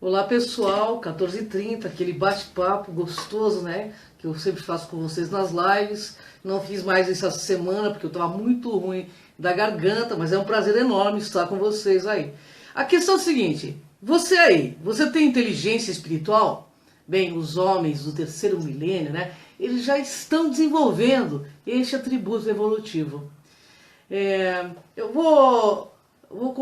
Olá pessoal, 14h30, aquele bate-papo gostoso, né? Que eu sempre faço com vocês nas lives. Não fiz mais essa semana porque eu estava muito ruim da garganta, mas é um prazer enorme estar com vocês aí. A questão é a seguinte: você aí, você tem inteligência espiritual? Bem, os homens do terceiro milênio, né? Eles já estão desenvolvendo este atributo evolutivo. Eu vou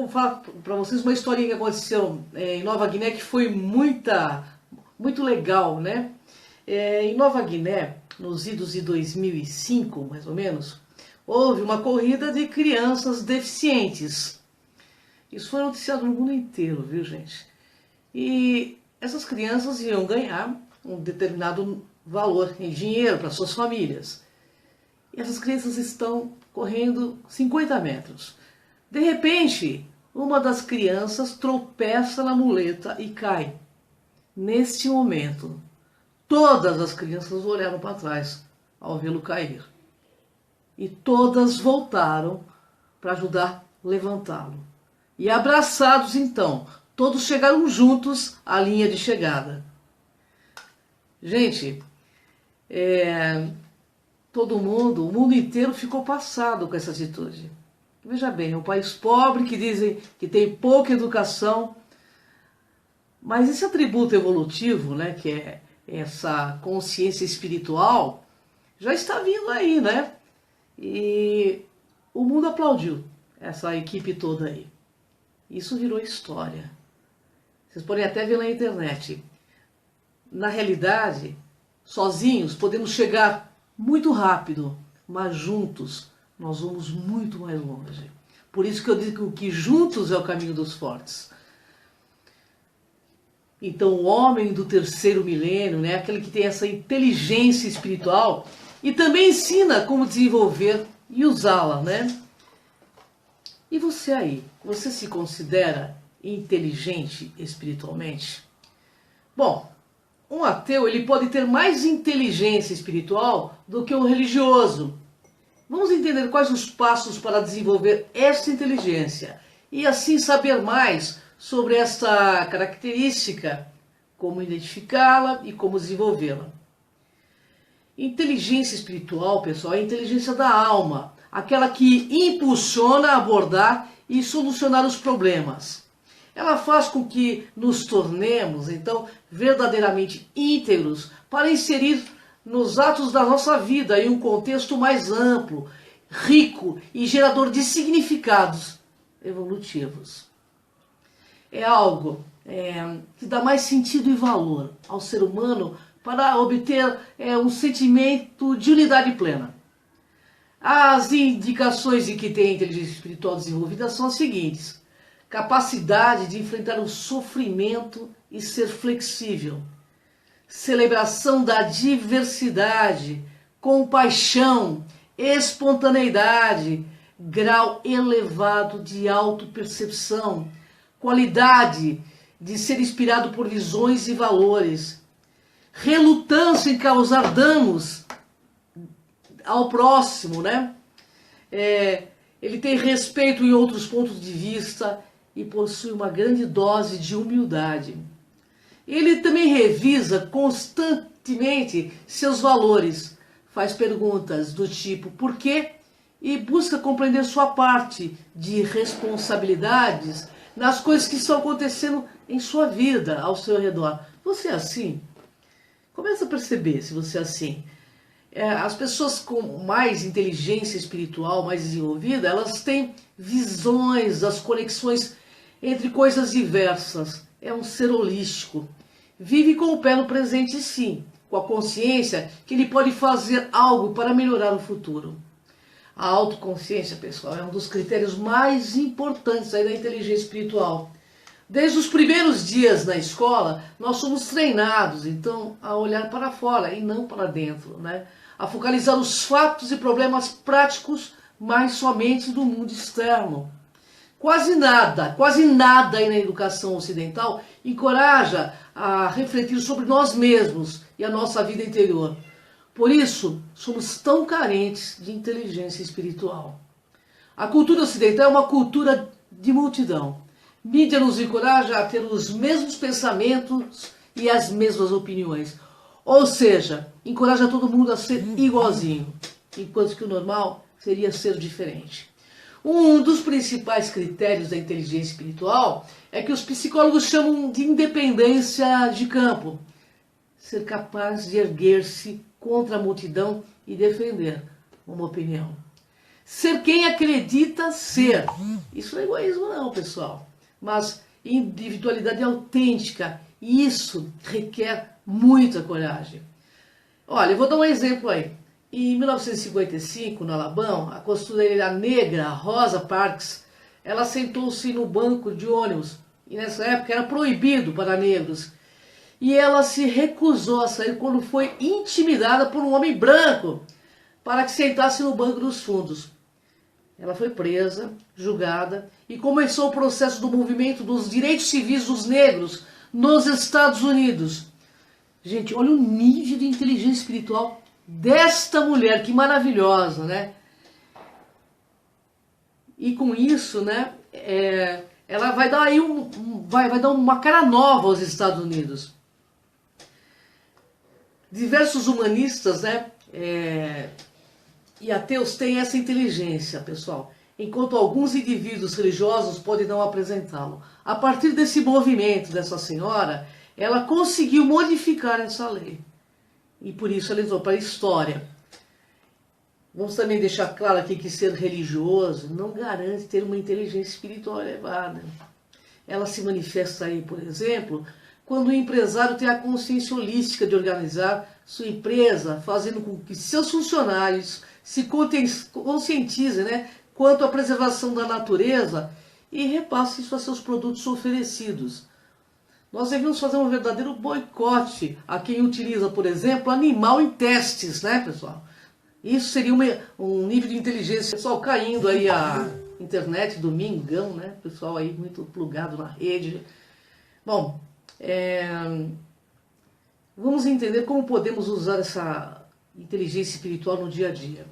falar para vocês uma historinha que aconteceu em Nova Guiné que foi muito legal, né? Em Nova Guiné, nos idos de 2005, mais ou menos, houve uma corrida de crianças deficientes. Isso foi noticiado no mundo inteiro, viu, gente? E essas crianças iam ganhar um determinado valor em dinheiro para suas famílias. E essas crianças estão correndo 50 metros. De repente, uma das crianças tropeça na muleta e cai. Neste momento, todas as crianças olharam para trás ao vê-lo cair. E todas voltaram para ajudar a levantá-lo. E abraçados então, todos chegaram juntos à linha de chegada. Gente, o mundo inteiro ficou passado com essa atitude. Veja bem, é um país pobre que dizem que tem pouca educação, mas esse atributo evolutivo, né, que é essa consciência espiritual, já está vindo aí, né? E o mundo aplaudiu essa equipe toda aí. Isso virou história. Vocês podem até ver na internet. Na realidade, sozinhos podemos chegar muito rápido, mas juntos nós vamos muito mais longe. Por isso que eu digo que juntos é o caminho dos fortes. Então o homem do terceiro milênio, né, aquele que tem essa inteligência espiritual e também ensina como desenvolver e usá-la, né? E você aí, você se considera inteligente espiritualmente? Bom, um ateu ele pode ter mais inteligência espiritual do que um religioso. Vamos entender quais os passos para desenvolver essa inteligência e assim saber mais sobre essa característica, como identificá-la e como desenvolvê-la. Inteligência espiritual, pessoal, é a inteligência da alma, aquela que impulsiona a abordar e solucionar os problemas. Ela faz com que nos tornemos, então, verdadeiramente íntegros para inserir nos atos da nossa vida em um contexto mais amplo, rico e gerador de significados evolutivos. É algo que dá mais sentido e valor ao ser humano para obter um sentimento de unidade plena. As indicações de que tem inteligência espiritual desenvolvida são as seguintes: capacidade de enfrentar o sofrimento e ser flexível, celebração da diversidade, compaixão, espontaneidade, grau elevado de autopercepção, qualidade de ser inspirado por visões e valores, relutância em causar danos ao próximo, né? Ele tem respeito em outros pontos de vista e possui uma grande dose de humildade. Ele também revisa constantemente seus valores, faz perguntas do tipo por quê e busca compreender sua parte de responsabilidades nas coisas que estão acontecendo em sua vida, ao seu redor. Você é assim? Começa a perceber se você é assim. As pessoas com mais inteligência espiritual, mais desenvolvida, elas têm visões das conexões entre coisas diversas. É um ser holístico. Vive com o pé no presente, sim, com a consciência que ele pode fazer algo para melhorar o futuro. A autoconsciência, pessoal, é um dos critérios mais importantes aí da inteligência espiritual. Desde os primeiros dias na escola, nós somos treinados, então, a olhar para fora e não para dentro, né? A focalizar os fatos e problemas práticos, mas somente do mundo externo. Quase nada aí na educação ocidental encoraja a refletir sobre nós mesmos e a nossa vida interior. Por isso, somos tão carentes de inteligência espiritual. A cultura ocidental é uma cultura de multidão. Mídia nos encoraja a ter os mesmos pensamentos e as mesmas opiniões. Ou seja, encoraja todo mundo a ser igualzinho, enquanto que o normal seria ser diferente. Um dos principais critérios da inteligência espiritual é que os psicólogos chamam de independência de campo. Ser capaz de erguer-se contra a multidão e defender uma opinião. Ser quem acredita ser. Isso não é egoísmo não, pessoal. Mas individualidade autêntica. E isso requer muita coragem. Olha, eu vou dar um exemplo aí. Em 1955, no Alabama, a costureira negra Rosa Parks, ela sentou-se no banco de ônibus. E nessa época era proibido para negros. E ela se recusou a sair quando foi intimidada por um homem branco para que sentasse no banco dos fundos. Ela foi presa, julgada e começou o processo do movimento dos direitos civis dos negros nos Estados Unidos. Gente, olha o nível de inteligência espiritual desta mulher, que maravilhosa, né? E com isso, né, ela vai dar aí vai dar uma cara nova aos Estados Unidos. Diversos humanistas, né, e ateus têm essa inteligência, pessoal, enquanto alguns indivíduos religiosos podem não apresentá-lo. A partir desse movimento dessa senhora, ela conseguiu modificar essa lei. E por isso ela entrou para a história. Vamos também deixar claro aqui que ser religioso não garante ter uma inteligência espiritual elevada. Ela se manifesta aí, por exemplo, quando o empresário tem a consciência holística de organizar sua empresa, fazendo com que seus funcionários se conscientizem, né, quanto à preservação da natureza e repassem isso a seus produtos oferecidos. Nós devemos fazer um verdadeiro boicote a quem utiliza, por exemplo, animal em testes, né, pessoal? Isso seria um nível de inteligência. Pessoal, caindo aí a internet, domingão, né? Pessoal aí muito plugado na rede. Bom, vamos entender como podemos usar essa inteligência espiritual no dia a dia.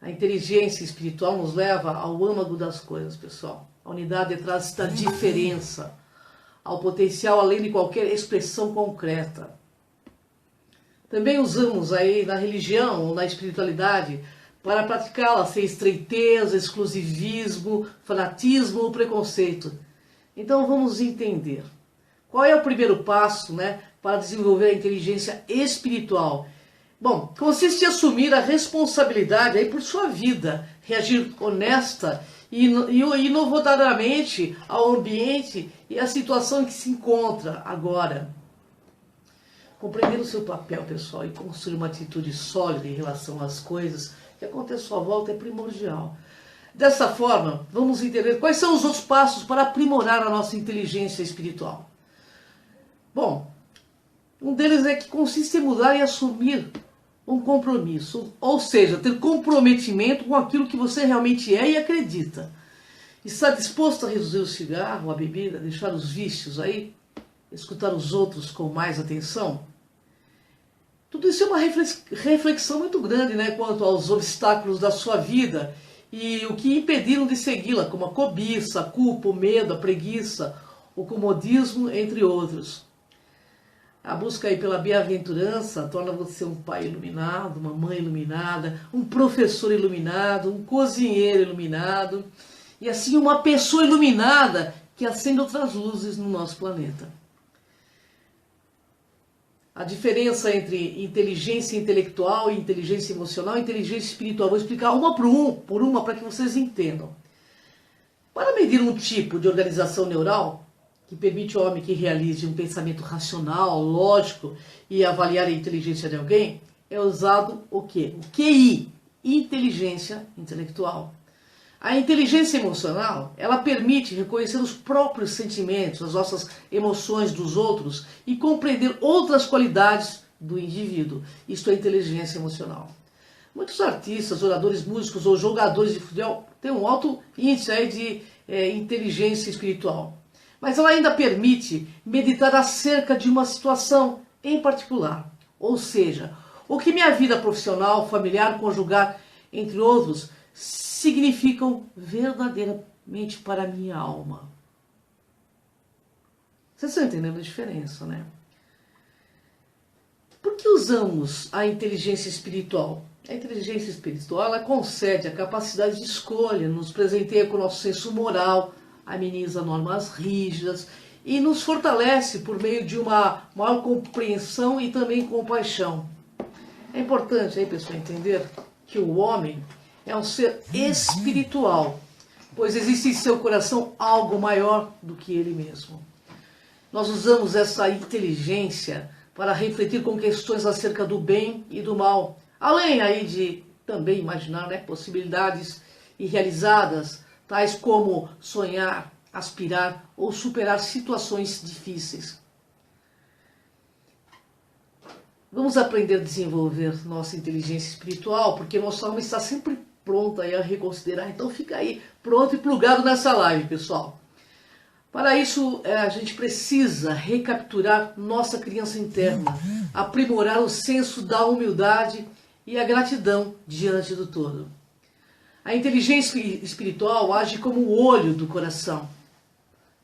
A inteligência espiritual nos leva ao âmago das coisas, pessoal. A unidade atrás da diferença, ao potencial além de qualquer expressão concreta. Também usamos aí na religião ou na espiritualidade para praticá-la sem estreiteza, exclusivismo, fanatismo ou preconceito. Então vamos entender. Qual é o primeiro passo, né, para desenvolver a inteligência espiritual? Bom, consiste em assumir a responsabilidade aí por sua vida, reagir honesta e inovadoramente ao ambiente e à situação em que se encontra agora. Compreender o seu papel, pessoal, e construir uma atitude sólida em relação às coisas que acontecem à sua volta é primordial. Dessa forma, vamos entender quais são os outros passos para aprimorar a nossa inteligência espiritual. Bom, um deles é que consiste em mudar e assumir um compromisso, ou seja, ter comprometimento com aquilo que você realmente é e acredita. Está disposto a reduzir o cigarro, a bebida, deixar os vícios aí, escutar os outros com mais atenção? Tudo isso é uma reflexão muito grande, né, quanto aos obstáculos da sua vida e o que impediram de segui-la, como a cobiça, a culpa, o medo, a preguiça, o comodismo, entre outros. A busca aí pela bem-aventurança torna você um pai iluminado, uma mãe iluminada, um professor iluminado, um cozinheiro iluminado e assim uma pessoa iluminada que acende outras luzes no nosso planeta. A diferença entre inteligência intelectual e inteligência emocional e inteligência espiritual. Vou explicar uma por uma para que vocês entendam. Para medir um tipo de organização neural que permite ao homem que realize um pensamento racional, lógico e avaliar a inteligência de alguém, é usado o quê? O QI, inteligência intelectual. A inteligência emocional, ela permite reconhecer os próprios sentimentos, as nossas emoções dos outros e compreender outras qualidades do indivíduo. Isto é inteligência emocional. Muitos artistas, oradores, músicos ou jogadores de futebol têm um alto índice aí de inteligência espiritual. Mas ela ainda permite meditar acerca de uma situação em particular. Ou seja, o que minha vida profissional, familiar, conjugal, entre outros, significam verdadeiramente para a minha alma. Vocês estão entendendo a diferença, né? Por que usamos a inteligência espiritual? A inteligência espiritual, ela concede a capacidade de escolha, nos presenteia com o nosso senso moral, ameniza normas rígidas e nos fortalece por meio de uma maior compreensão e também compaixão. É importante aí, pessoal, entender que o homem é um ser espiritual, pois existe em seu coração algo maior do que ele mesmo. Nós usamos essa inteligência para refletir com questões acerca do bem e do mal, além aí de também imaginar, né, possibilidades irrealizadas, tais como sonhar, aspirar ou superar situações difíceis. Vamos aprender a desenvolver nossa inteligência espiritual, porque nossa alma está sempre pronta aí a reconsiderar. Então fica aí pronto e plugado nessa live, pessoal. Para isso, a gente precisa recapturar nossa criança interna, aprimorar o senso da humildade e a gratidão diante do todo. A inteligência espiritual age como o olho do coração,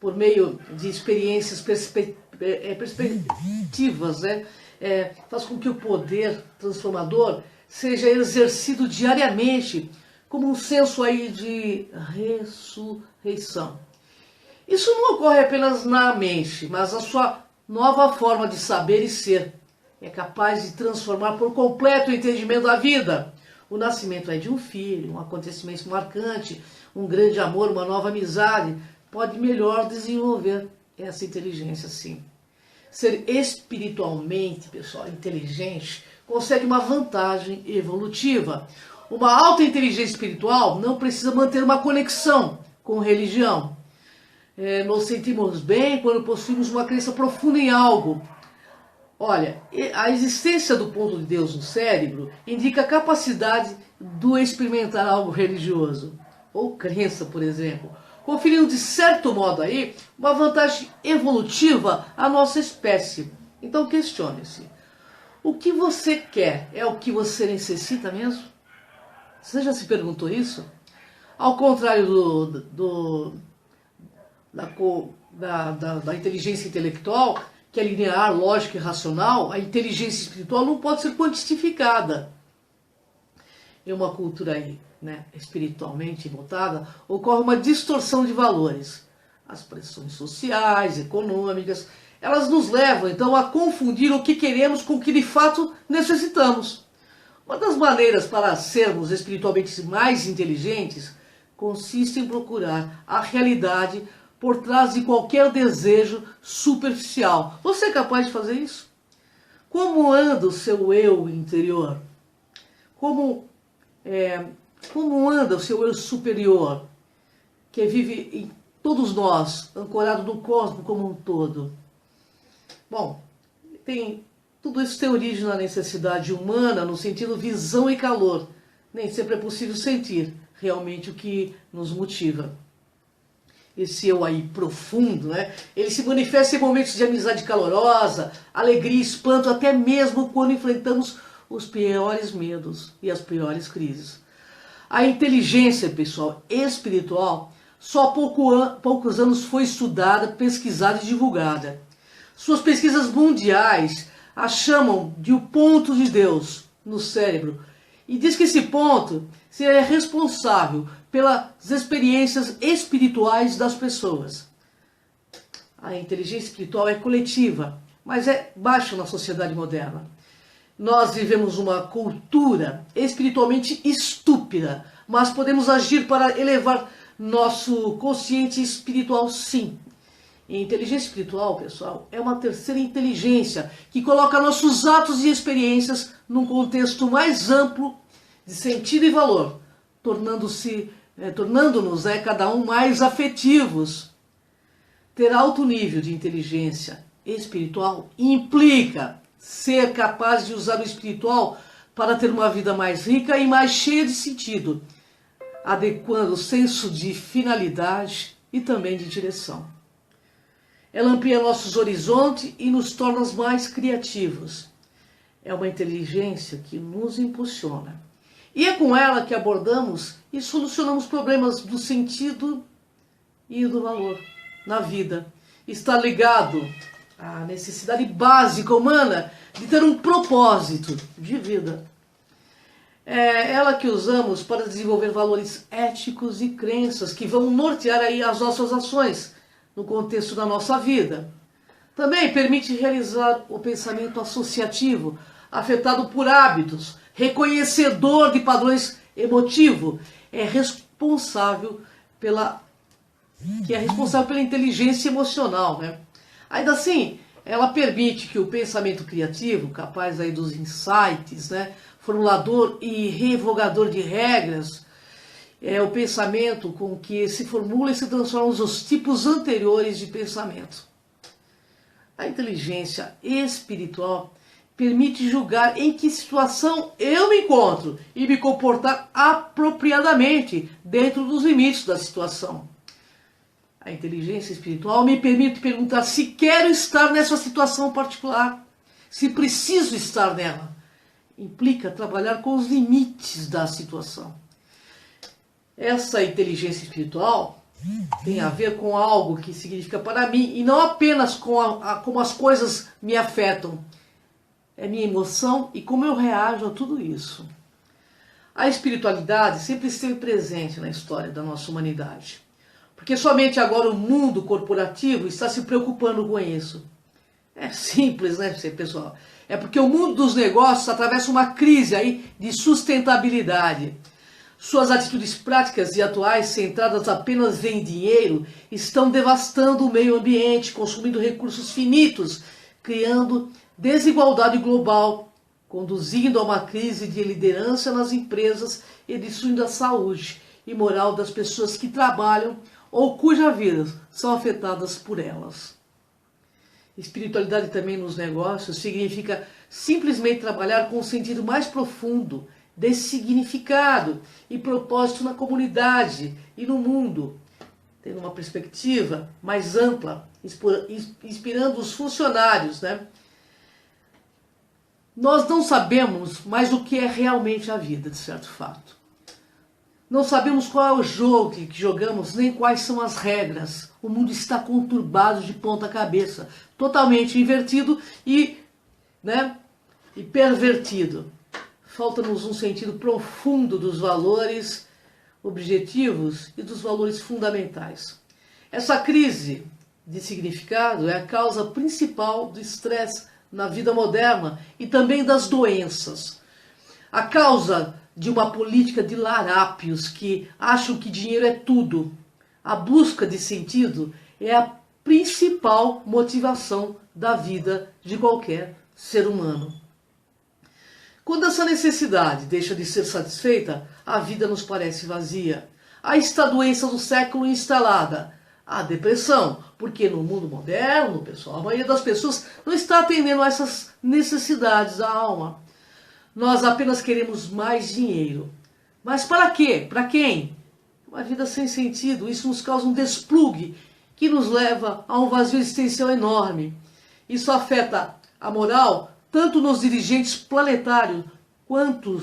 por meio de experiências perspectivas, né? Faz com que o poder transformador seja exercido diariamente como um senso aí de ressurreição. Isso não ocorre apenas na mente, mas a sua nova forma de saber e ser é capaz de transformar por completo o entendimento da vida. O nascimento aí de um filho, um acontecimento marcante, um grande amor, uma nova amizade, pode melhor desenvolver essa inteligência, sim. Ser espiritualmente, pessoal, inteligente, consegue uma vantagem evolutiva. Uma alta inteligência espiritual não precisa manter uma conexão com religião. Nos sentimos bem quando possuímos uma crença profunda em algo. Olha, a existência do ponto de Deus no cérebro indica a capacidade do experimentar algo religioso, ou crença, por exemplo, conferindo de certo modo aí uma vantagem evolutiva à nossa espécie. Então questione-se, o que você quer é o que você necessita mesmo? Você já se perguntou isso? Ao contrário da inteligência intelectual, que é linear, lógica e racional, a inteligência espiritual não pode ser quantificada. Em uma cultura aí, né, espiritualmente votada, ocorre uma distorção de valores. As pressões sociais, econômicas, elas nos levam então a confundir o que queremos com o que de fato necessitamos. Uma das maneiras para sermos espiritualmente mais inteligentes consiste em procurar a realidade por trás de qualquer desejo superficial. Você é capaz de fazer isso? Como anda o seu eu interior? Como anda o seu eu superior, que vive em todos nós, ancorado no cosmos como um todo? Bom, tudo isso tem origem na necessidade humana, no sentido visão e calor. Nem sempre é possível sentir realmente o que nos motiva. Esse eu aí profundo, né? Ele se manifesta em momentos de amizade calorosa, alegria, espanto, até mesmo quando enfrentamos os piores medos e as piores crises. A inteligência, pessoal, espiritual, só há poucos anos foi estudada, pesquisada e divulgada. Suas pesquisas mundiais a chamam de o ponto de Deus no cérebro, e diz que esse ponto seria responsável pelas experiências espirituais das pessoas. A inteligência espiritual é coletiva, mas é baixa na sociedade moderna. Nós vivemos uma cultura espiritualmente estúpida, mas podemos agir para elevar nosso consciente espiritual, sim. E a inteligência espiritual, pessoal, é uma terceira inteligência que coloca nossos atos e experiências num contexto mais amplo de sentido e valor, tornando-nos cada um mais afetivos. Ter alto nível de inteligência espiritual implica ser capaz de usar o espiritual para ter uma vida mais rica e mais cheia de sentido, adequando o senso de finalidade e também de direção. Ela amplia nossos horizontes e nos torna mais criativos. É uma inteligência que nos impulsiona. E é com ela que abordamos e solucionamos problemas do sentido e do valor na vida. está ligado à necessidade básica humana de ter um propósito de vida. É ela que usamos para desenvolver valores éticos e crenças que vão nortear aí as nossas ações no contexto da nossa vida. Também permite realizar o pensamento associativo, afetado por hábitos, reconhecedor de padrões emotivos, é responsável pela inteligência emocional, né? Ainda assim, ela permite que o pensamento criativo, capaz aí dos insights, né, formulador e revogador de regras, é o pensamento com que se formula e se transforma os tipos anteriores de pensamento. A inteligência espiritual permite julgar em que situação eu me encontro e me comportar apropriadamente dentro dos limites da situação. A inteligência espiritual me permite perguntar se quero estar nessa situação particular, se preciso estar nela. Implica trabalhar com os limites da situação. Essa inteligência espiritual tem a ver com algo que significa para mim e não apenas com como as coisas me afetam. É minha emoção e como eu reajo a tudo isso. A espiritualidade sempre esteve presente na história da nossa humanidade. Porque somente agora o mundo corporativo está se preocupando com isso. É simples, né, pessoal? É porque o mundo dos negócios atravessa uma crise aí de sustentabilidade. Suas atitudes práticas e atuais, centradas apenas em dinheiro, estão devastando o meio ambiente, consumindo recursos finitos, criando desigualdade global, conduzindo a uma crise de liderança nas empresas e destruindo a saúde e moral das pessoas que trabalham ou cujas vidas são afetadas por elas. Espiritualidade também nos negócios significa simplesmente trabalhar com um sentido mais profundo de significado e propósito na comunidade e no mundo, tendo uma perspectiva mais ampla, inspirando os funcionários, né? Nós não sabemos mais o que é realmente a vida, de certo fato. Não sabemos qual é o jogo que jogamos, nem quais são as regras. O mundo está conturbado de ponta cabeça, totalmente invertido e pervertido. Falta-nos um sentido profundo dos valores objetivos e dos valores fundamentais. Essa crise de significado é a causa principal do estresse na vida moderna e também das doenças. A causa de uma política de larápios que acham que dinheiro é tudo. A busca de sentido é a principal motivação da vida de qualquer ser humano. Quando essa necessidade deixa de ser satisfeita, a vida nos parece vazia. Aí está a doença do século instalada, a depressão, porque no mundo moderno, pessoal, a maioria das pessoas não está atendendo a essas necessidades da alma. Nós apenas queremos mais dinheiro. Mas para quê? Para quem? Uma vida sem sentido. Isso nos causa um desplugue que nos leva a um vazio existencial enorme. Isso afeta a moral tanto nos dirigentes planetários quanto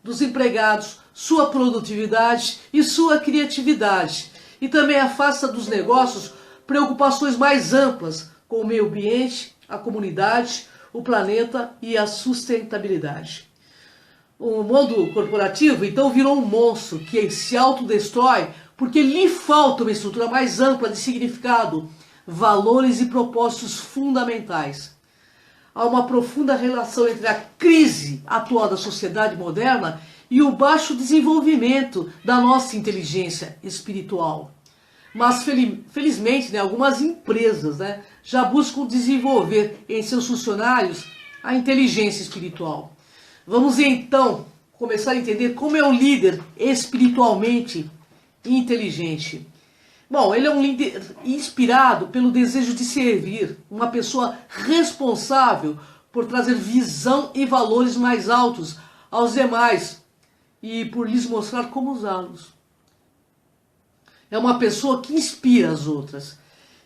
dos empregados, sua produtividade e sua criatividade. E também afasta dos negócios preocupações mais amplas com o meio ambiente, a comunidade, o planeta e a sustentabilidade. O mundo corporativo então virou um monstro que se autodestrói porque lhe falta uma estrutura mais ampla de significado, valores e propósitos fundamentais. Há uma profunda relação entre a crise atual da sociedade moderna e o baixo desenvolvimento da nossa inteligência espiritual. Mas, felizmente, algumas empresas já buscam desenvolver em seus funcionários a inteligência espiritual. Vamos então começar a entender como é um líder espiritualmente inteligente. Bom, ele é um líder inspirado pelo desejo de servir, uma pessoa responsável por trazer visão e valores mais altos aos demais e por lhes mostrar como usá-los. É uma pessoa que inspira as outras.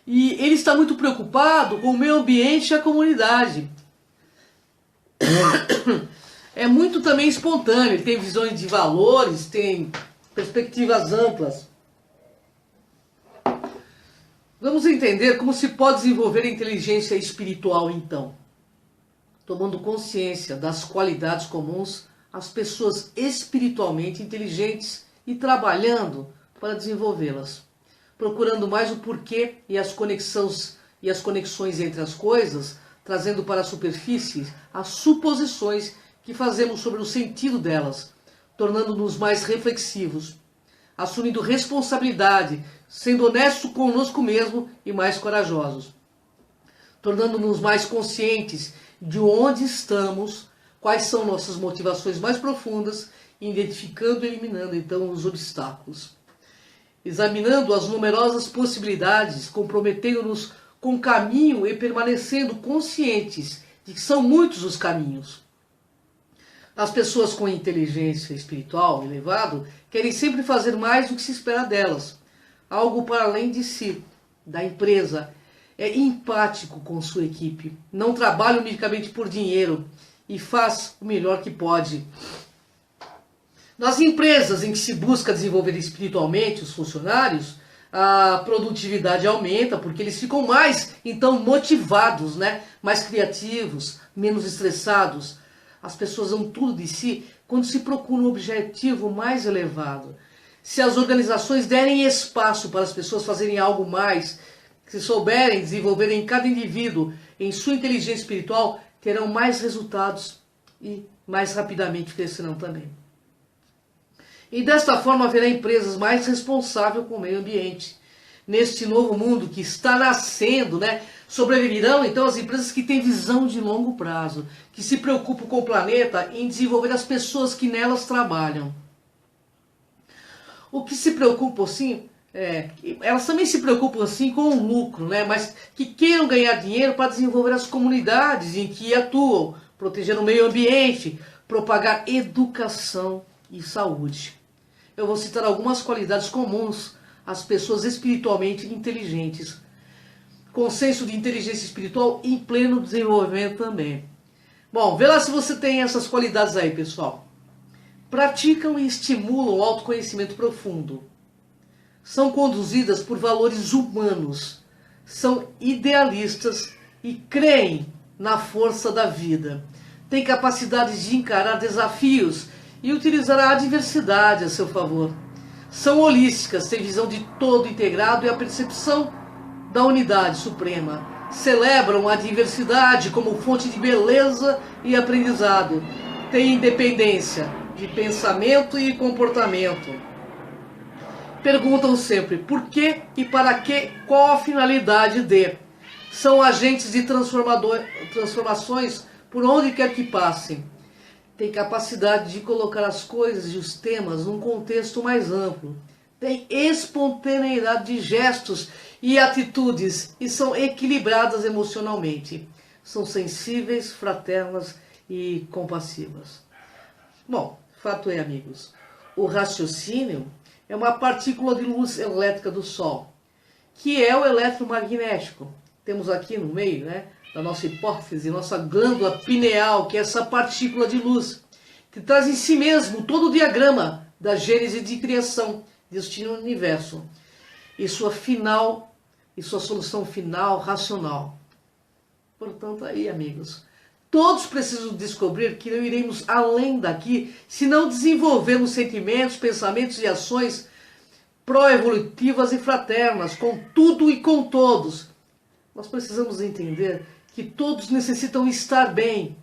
E ele está muito preocupado com o meio ambiente e a comunidade. É muito também espontâneo, ele tem visões de valores, tem perspectivas amplas. Vamos entender como se pode desenvolver a inteligência espiritual então, tomando consciência das qualidades comuns às pessoas espiritualmente inteligentes e trabalhando para desenvolvê-las, procurando mais o porquê e as conexões entre as coisas, trazendo para a superfície as suposições que fazemos sobre o sentido delas, tornando-nos mais reflexivos, assumindo responsabilidade, sendo honesto conosco mesmo e mais corajosos, tornando-nos mais conscientes de onde estamos, quais são nossas motivações mais profundas, identificando e eliminando então os obstáculos, examinando as numerosas possibilidades, comprometendo-nos com o caminho e permanecendo conscientes de que são muitos os caminhos. As pessoas com inteligência espiritual elevada querem sempre fazer mais do que se espera delas, algo para além de si, da empresa. É empático com sua equipe, não trabalha unicamente por dinheiro e faz o melhor que pode. Nas empresas em que se busca desenvolver espiritualmente os funcionários, a produtividade aumenta porque eles ficam mais então motivados, mais criativos, menos estressados. As pessoas dão tudo de si quando se procura um objetivo mais elevado. Se as organizações derem espaço para as pessoas fazerem algo mais, se souberem desenvolver em cada indivíduo, em sua inteligência espiritual, terão mais resultados e mais rapidamente crescerão também. E desta forma haverá empresas mais responsáveis com o meio ambiente. Neste novo mundo que está nascendo, sobreviverão então as empresas que têm visão de longo prazo, que se preocupam com o planeta e em desenvolver as pessoas que nelas trabalham. O que se preocupa sim, elas também se preocupam assim com o lucro, mas que queiram ganhar dinheiro para desenvolver as comunidades em que atuam, proteger o meio ambiente, propagar educação e saúde. Eu vou citar algumas qualidades comuns às pessoas espiritualmente inteligentes, com senso de inteligência espiritual em pleno desenvolvimento também. Bom, vê lá se você tem essas qualidades aí, pessoal. Praticam e estimulam o autoconhecimento profundo. São conduzidas por valores humanos. São idealistas e creem na força da vida. Têm capacidade de encarar desafios e utilizar a adversidade a seu favor. São holísticas, têm visão de todo integrado e a percepção da unidade suprema. Celebram a diversidade como fonte de beleza e aprendizado. Têm independência de pensamento e comportamento. Perguntam sempre por quê e para quê, qual a finalidade de. São agentes de transformações por onde quer que passem. Tem capacidade de colocar as coisas e os temas num contexto mais amplo. Tem espontaneidade de gestos e atitudes e são equilibradas emocionalmente. São sensíveis, fraternas e compassivas. Bom, fato é, amigos, o raciocínio é uma partícula de luz elétrica do Sol, que é o eletromagnético. Temos aqui no meio, da nossa hipófise, nossa glândula pineal, que é essa partícula de luz, que traz em si mesmo todo o diagrama da gênese de criação deste universo e sua solução final racional. Portanto, aí, amigos, todos precisam descobrir que não iremos além daqui se não desenvolvermos sentimentos, pensamentos e ações pró-evolutivas e fraternas com tudo e com todos. Nós precisamos entender que todos necessitam estar bem.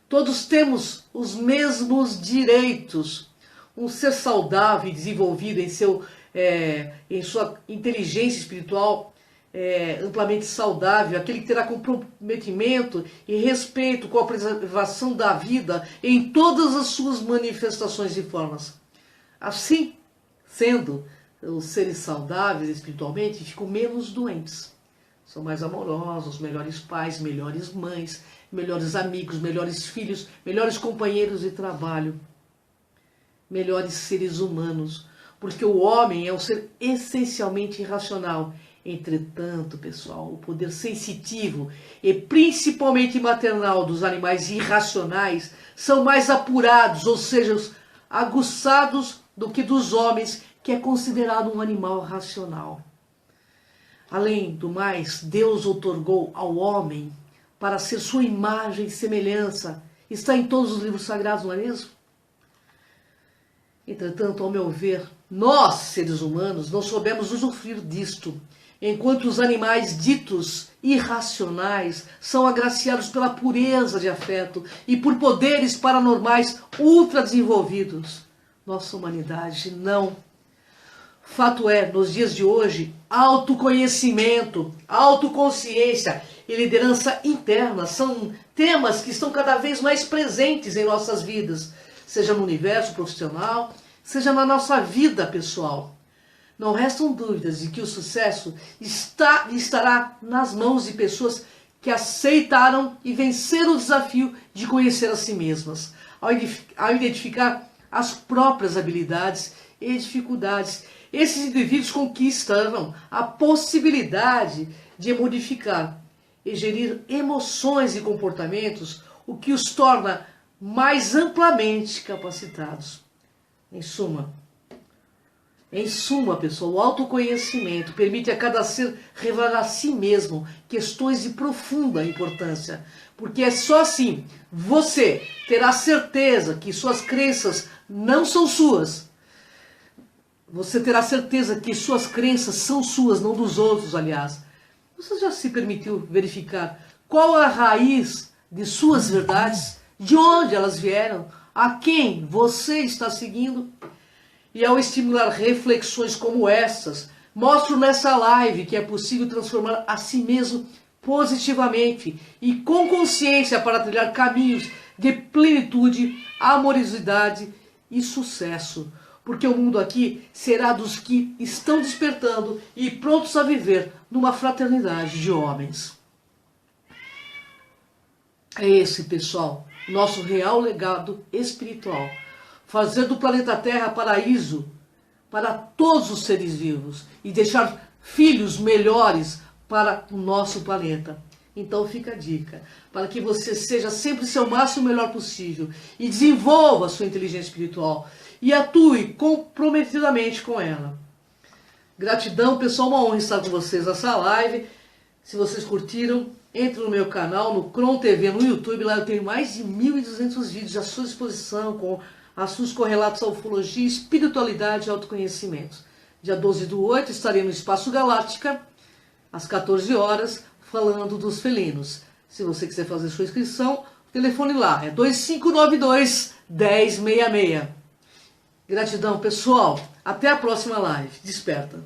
Todos temos os mesmos direitos. Um ser saudável e desenvolvido em sua inteligência espiritual amplamente saudável, aquele que terá comprometimento e respeito com a preservação da vida em todas as suas manifestações e formas. Assim, sendo os seres saudáveis espiritualmente, ficam menos doentes. São mais amorosos, melhores pais, melhores mães, melhores amigos, melhores filhos, melhores companheiros de trabalho, melhores seres humanos, porque o homem é um ser essencialmente irracional. Entretanto, pessoal, o poder sensitivo e principalmente maternal dos animais irracionais são mais apurados, ou seja, aguçados do que dos homens, que é considerado um animal racional. Além do mais, Deus outorgou ao homem para ser sua imagem e semelhança. Está em todos os livros sagrados, não é mesmo? Entretanto, ao meu ver, nós, seres humanos, não soubemos usufruir disto, enquanto os animais ditos irracionais são agraciados pela pureza de afeto e por poderes paranormais ultra desenvolvidos. Nossa humanidade não. Fato é, nos dias de hoje, autoconhecimento, autoconsciência e liderança interna são temas que estão cada vez mais presentes em nossas vidas, seja no universo profissional, seja na nossa vida pessoal. Não restam dúvidas de que o sucesso estará nas mãos de pessoas que aceitaram e venceram o desafio de conhecer a si mesmas, ao identificar as próprias habilidades e dificuldades. Esses indivíduos conquistaram a possibilidade de modificar e gerir emoções e comportamentos, o que os torna mais amplamente capacitados. Em suma, pessoal, o autoconhecimento permite a cada ser revelar a si mesmo questões de profunda importância, porque é só assim você terá certeza que suas crenças não são suas. Você terá certeza que suas crenças são suas, não dos outros, aliás. Você já se permitiu verificar qual é a raiz de suas verdades? De onde elas vieram? A quem você está seguindo? E ao estimular reflexões como essas, mostro nessa live que é possível transformar a si mesmo positivamente e com consciência para trilhar caminhos de plenitude, amorosidade e sucesso. Porque o mundo aqui será dos que estão despertando e prontos a viver numa fraternidade de homens. É esse, pessoal, nosso real legado espiritual. Fazer do planeta Terra paraíso para todos os seres vivos e deixar filhos melhores para o nosso planeta. Então fica a dica, para que você seja sempre seu máximo melhor possível e desenvolva a sua inteligência espiritual e atue comprometidamente com ela. Gratidão, pessoal, uma honra estar com vocês nessa live. Se vocês curtiram, entre no meu canal, no Cron TV, no YouTube, lá eu tenho mais de 1.200 vídeos à sua disposição com assuntos correlatos à ufologia, espiritualidade e autoconhecimento. Dia 12/8 estarei no Espaço Galáctica, às 14 horas, falando dos felinos. Se você quiser fazer sua inscrição, o telefone lá é 2592-1066. Gratidão, pessoal. Até a próxima live. Desperta.